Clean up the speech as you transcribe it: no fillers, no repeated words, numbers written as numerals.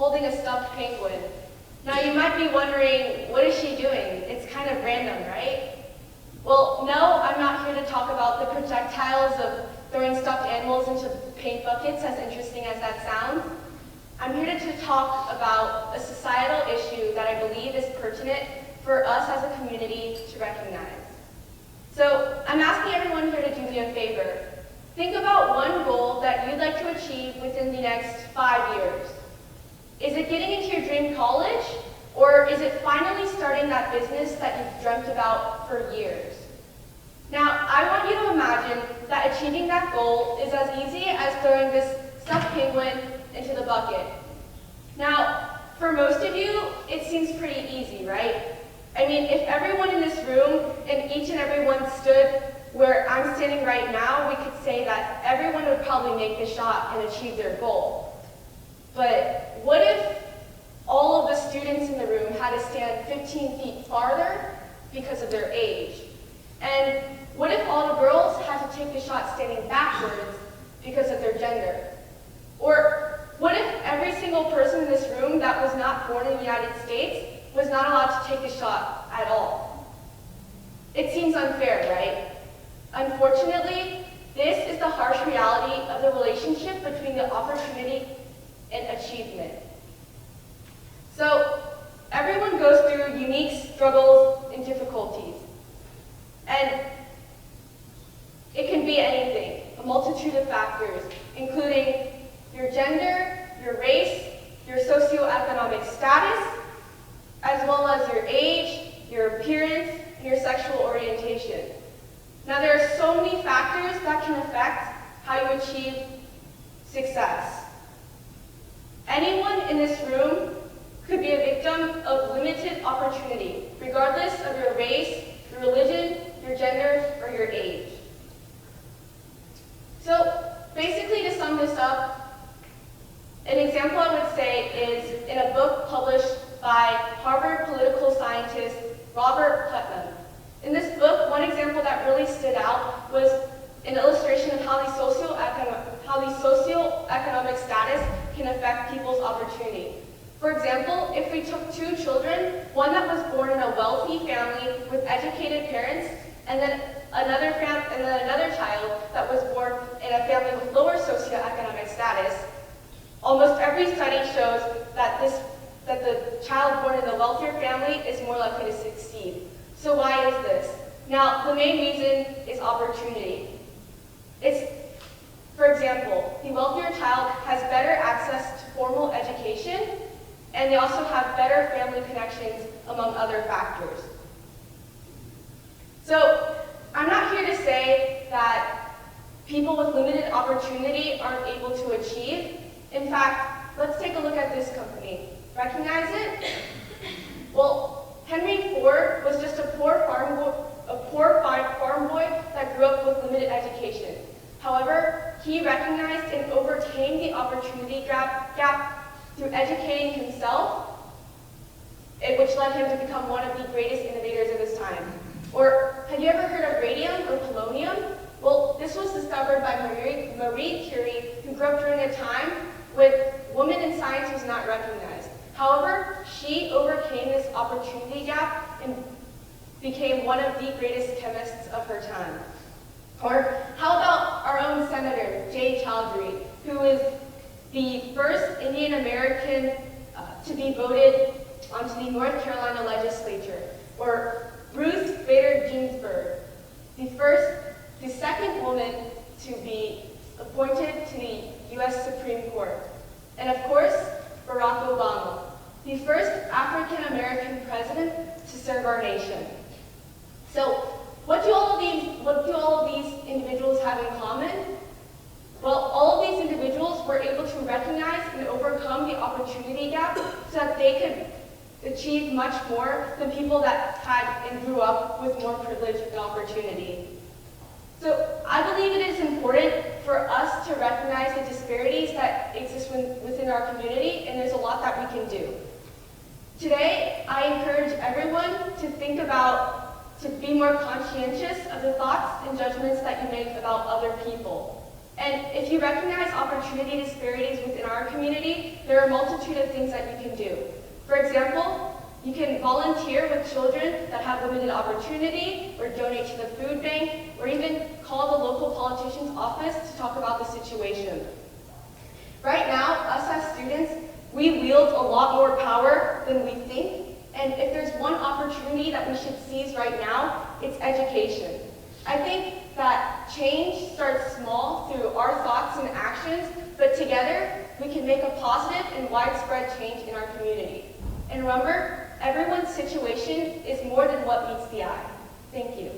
holding a stuffed penguin. Now you might be wondering, what is she doing? It's kind of random, right? Well, no, I'm not here to talk about the projectiles of throwing stuffed animals into paint buckets, as interesting as that sounds. I'm here to talk about a societal issue that I believe is pertinent for us as a community to recognize. So I'm asking everyone here to do me a favor. Think about one goal that you'd like to achieve within the next 5 years. Is it getting into your dream college? Or is it finally starting that business that you've dreamt about for years? Now, I want you to imagine that achieving that goal is as easy as throwing this stuffed penguin into the bucket. Now, for most of you, it seems pretty easy, right? I mean, if everyone in this room and each and every one stood where I'm standing right now, we could say that everyone would probably make the shot and achieve their goal. But what if all of the students in the room had to stand 15 feet farther because of their age? And what if all the girls had to take the shot standing backwards because of their gender? Or what if every single person in this room that was not born in the United States was not allowed to take the shot at all? It seems unfair, right? Unfortunately, this is the harsh reality of the relationship between the opportunity and achievement. So everyone goes through unique struggles and difficulties. And it can be anything, a multitude of factors, including your gender, your race, your socioeconomic status, as well as your age, your appearance, and your sexual orientation. Now, there are so many factors that can affect how you achieve success. Anyone in this room could be a victim of limited opportunity, regardless of your race, your religion, your gender, or your age. So, basically, to sum this up, an example I would say is in a book published by Harvard political scientist Robert Putnam. In this book, one example that really stood out was an illustration of how the socioeconomic status can affect people's opportunity. For example, if we took two children, one that was born in a wealthy family with educated parents, and then another child that was born in a family with lower socioeconomic status, almost every study shows that the child born in the wealthier family is more likely to succeed. So why is this? Now, the main reason is opportunity. For example, the wealthier child has better access to formal education, and they also have better family connections, among other factors. So, I'm not here to say that people with limited opportunity aren't able to achieve. In fact, let's take a look at this company. Recognize it? Well, Henry Ford was just a poor farm boy that grew up with limited education. However, he recognized and overcame the opportunity gap through educating himself, which led him to become one of the greatest innovators of his time. Or, have you ever heard of radium or polonium? Well, this was discovered by Marie Curie, who grew up during a time when women in science was not recognized. However, she overcame this opportunity gap and became one of the greatest chemists of her time. Or how about our own Senator, Jay Chowdhury, who is the first Indian American to be voted onto the North Carolina legislature. Or Ruth Bader Ginsburg, the second woman to be appointed to the U.S. Supreme Court. And of course, Barack Obama, the first African American president to serve our nation. So, what do all of these individuals have in common? Well, all of these individuals were able to recognize and overcome the opportunity gap so that they could achieve much more than people that had and grew up with more privilege and opportunity. So I believe it is important for us to recognize the disparities that exist within our community, and there's a lot that we can do. Today, I encourage everyone to be more conscientious of the thoughts and judgments that you make about other people. And if you recognize opportunity disparities within our community, there are a multitude of things that you can do. For example, you can volunteer with children that have limited opportunity, or donate to the food bank, or even call the local politician's office to talk about the situation. Right now, us as students, we wield a lot more power than we think, and if there's one opportunity that we should seize right now, it's education. I think that change starts small through our thoughts and actions, but together we can make a positive and widespread change in our community. And remember, everyone's situation is more than what meets the eye. Thank you.